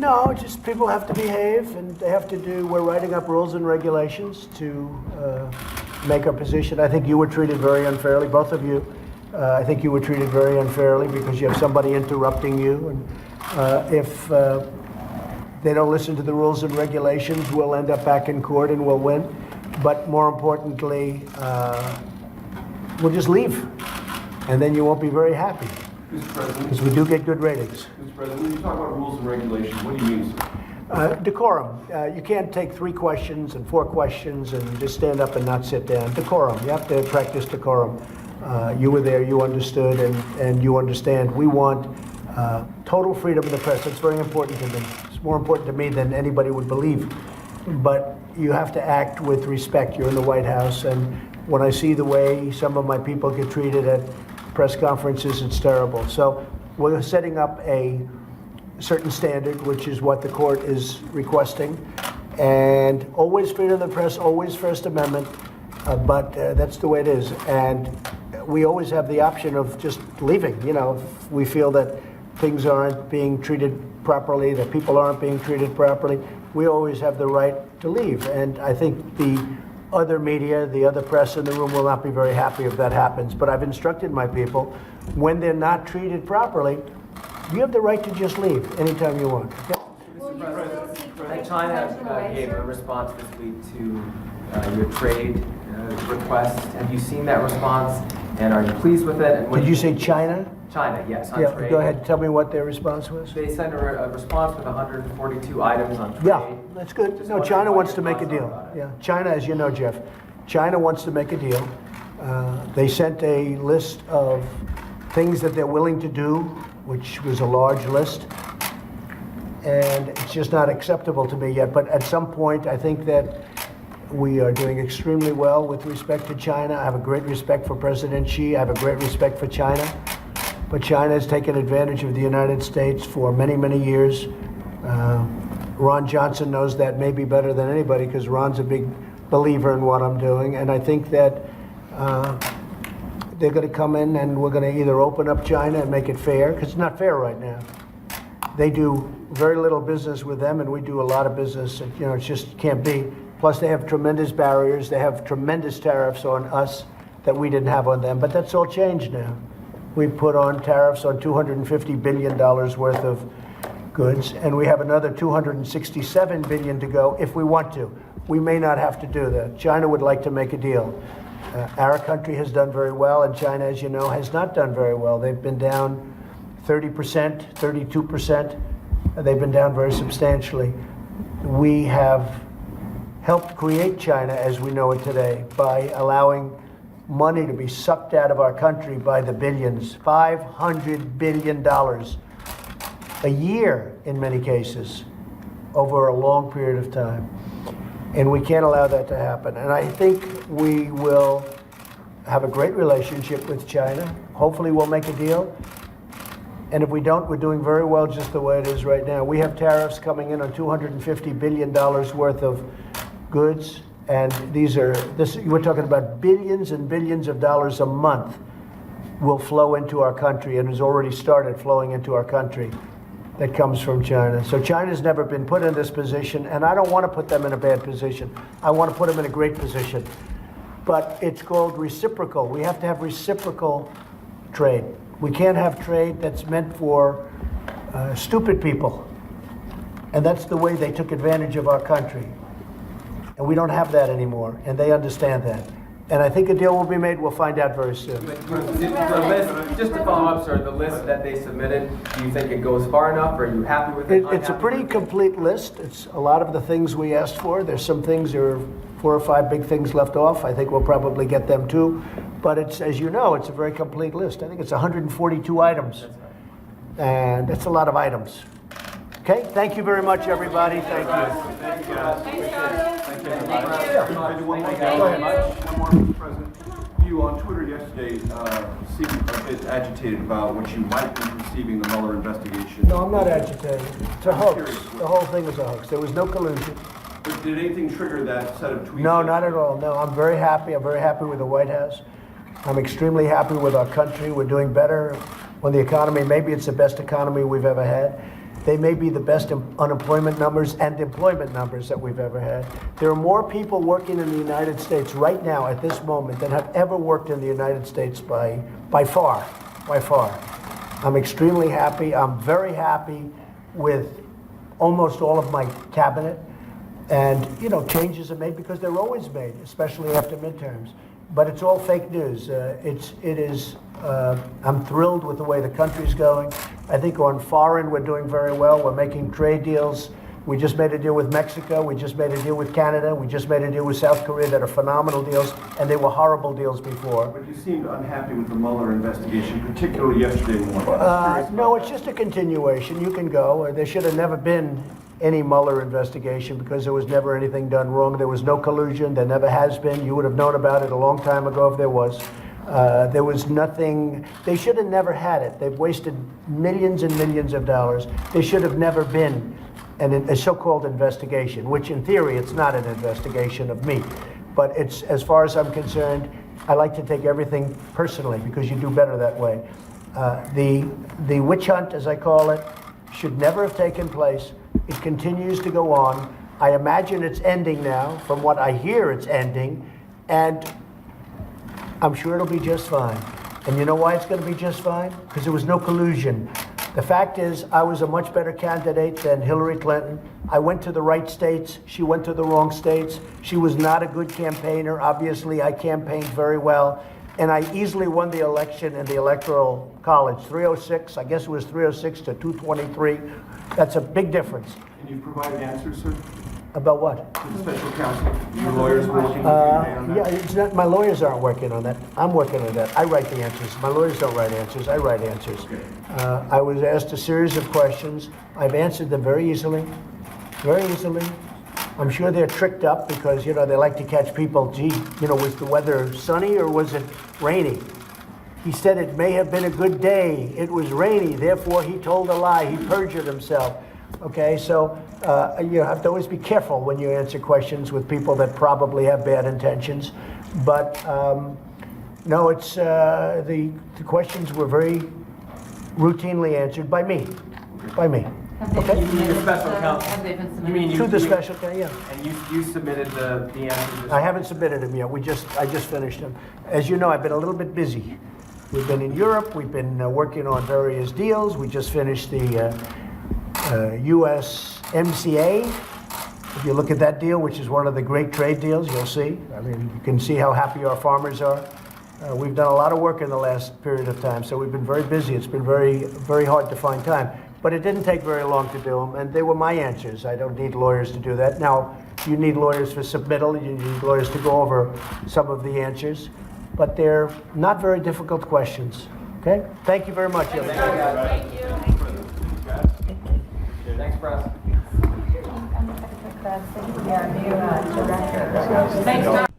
No, just people have to behave, and they have to do. We're writing up rules and regulations to make our position. I think you were treated very unfairly, both of you. I think you were treated very unfairly because you have somebody interrupting you, and if they don't listen to the rules and regulations, we'll end up back in court and we'll win. But more importantly, we'll just leave, and then you won't be very happy. Mr. President, because we do get good ratings. Mr. President, when you talk about rules and regulations, what do you mean, sir? Decorum. You can't take 3 questions and 4 questions and just stand up and not sit down. Decorum. You have to practice decorum. You were there, you understood, and you understand. We want total freedom of the press. That's very important to me. It's more important to me than anybody would believe. But you have to act with respect. You're in the White House, and when I see the way some of my people get treated at press conferences, it's terrible. So we're setting up a certain standard, which is what the court is requesting. And always freedom of the press, always First Amendment, but that's the way it is. And we always have the option of just leaving. You know, if we feel that things aren't being treated properly, that people aren't being treated properly, we always have the right to leave. And I think the other media, the other press in the room will not be very happy if that happens. But I've instructed my people, when they're not treated properly, you have the right to just leave anytime you want. Okay? Mr. President, China gave a response this week to your trade request. Have you seen that response, and are you pleased with it? And Did you say China? China, yes, on Yeah, trade. go ahead. Tell me what their response was. They sent a response with 142 items on trade. Yeah, that's good. Just No, wondering China what wants your to make a thoughts are deal. about it. Yeah, China, as you know, Jeff, China wants to make a deal. They sent a list of things that they're willing to do, which was a large list. And it's just not acceptable to me yet. But at some point, I think that we are doing extremely well with respect to China. I have a great respect for President Xi. I have a great respect for China. But China has taken advantage of the United States for many, many years. Ron Johnson knows that maybe better than anybody because Ron's a big believer in what I'm doing. And I think that they're going to come in and we're going to either open up China and make it fair, because it's not fair right now. They do very little business with them, and we do a lot of business. And, you know, it just can't be. Plus, they have tremendous barriers. They have tremendous tariffs on us that we didn't have on them. But that's all changed now. We put on tariffs on $250 billion worth of goods, and we have another $267 billion to go if we want to. We may not have to do that. China would like to make a deal. Our country has done very well, and China, as you know, has not done very well. They've been down 30%, 32%. They've been down very substantially. We have helped create China as we know it today by allowing money to be sucked out of our country by the billions, $500 billion a year in many cases over a long period of time. And we can't allow that to happen. And I think we will have a great relationship with China. Hopefully we'll make a deal. And if we don't, we're doing very well just the way it is right now. We have tariffs coming in on $250 billion worth of goods. And we're talking about billions and billions of dollars a month will flow into our country and has already started flowing into our country that comes from China. So China's never been put in this position, and I don't want to put them in a bad position. I want to put them in a great position. But it's called reciprocal. We have to have reciprocal trade. We can't have trade that's meant for stupid people. And that's the way they took advantage of our country. And we don't have that anymore, and they understand that. And I think a deal will be made. We'll find out very soon. The list, just to follow up, sir, the list that they submitted, do you think it goes far enough? Are you happy with it? It's a pretty complete list. It's a lot of the things we asked for. There's some things, there are 4 or 5 big things left off. I think we'll probably get them too. But it's, as you know, it's a very complete list. I think it's 142 items. And that's a lot of items. Okay, thank you very much, everybody. Thank you. Thank you, guys. Thanks, John. Thank you, Thank everybody. you. Can I do one more? Thank Go you. ahead. One more, Mr. President. You on Twitter yesterday seemed a bit agitated about what you might be receiving the Mueller investigation. No, I'm not agitated. It's a hoax. The whole thing is a hoax. There was no collusion. But did anything trigger that set of tweets? No, not at all. No, I'm very happy. I'm very happy with the White House. I'm extremely happy with our country. We're doing better on the economy. Maybe it's the best economy we've ever had. They may be the best unemployment numbers and employment numbers that we've ever had. There are more people working in the United States right now at this moment than have ever worked in the United States by far, by far. I'm extremely happy. I'm very happy with almost all of my cabinet. And, you know, changes are made because they're always made, especially after midterms. But it's all fake news. I'm thrilled with the way the country's going. I think on foreign, we're doing very well. We're making trade deals. We just made a deal with Mexico. We just made a deal with Canada. We just made a deal with South Korea that are phenomenal deals, and they were horrible deals before. But you seemed unhappy with the Mueller investigation, particularly yesterday morning. No, it's just a continuation. You can go. There should have never been any Mueller investigation because there was never anything done wrong. There was no collusion. There never has been. You would have known about it a long time ago if there was. There was nothing. They should have never had it. They've wasted millions and millions of dollars. There should have never been a so-called investigation, which in theory it's not an investigation of me. But it's, as far as I'm concerned, I like to take everything personally because you do better that way. The witch hunt, as I call it, should never have taken place. It continues to go on. I imagine it's ending now. From what I hear, it's ending. And I'm sure it'll be just fine. And you know why it's going to be just fine? Because there was no collusion. The fact is, I was a much better candidate than Hillary Clinton. I went to the right states. She went to the wrong states. She was not a good campaigner. Obviously, I campaigned very well. And I easily won the election in the Electoral College. 306, I guess it was 306 to 223. That's a big difference. And you've provided answers, sir? About what? To the special counsel? Your lawyers working with you today on that? Yeah, it's not, my lawyers aren't working on that. I'm working on that. I write the answers. My lawyers don't write answers. I write answers. I was asked a series of questions. I've answered them very easily. Very easily. I'm sure they're tricked up because, you know, they like to catch people. Gee, you know, was the weather sunny or was it rainy? He said it may have been a good day. It was rainy. Therefore, he told a lie. He perjured himself. Okay, so you have to always be careful when you answer questions with people that probably have bad intentions. But no, it's the questions were very routinely answered by me. By me. Okay. You mean the special counsel? Have they been You submitted? mean To the special, yeah. And you submitted the answers? I haven't submitted them yet. I just finished them. As you know, I've been a little bit busy. We've been in Europe. We've been working on various deals. We just finished the USMCA. If you look at that deal, which is one of the great trade deals, you'll see. I mean, you can see how happy our farmers are. We've done a lot of work in the last period of time, so we've been very busy. It's been very, very hard to find time. But it didn't take very long to do them, and they were my answers. I don't need lawyers to do that. Now, you need lawyers for submittal. You need lawyers to go over some of the answers. But they're not very difficult questions. Okay? Thank you very much. Thank you. Thanks, Press. That's the new director. Thanks, Tom.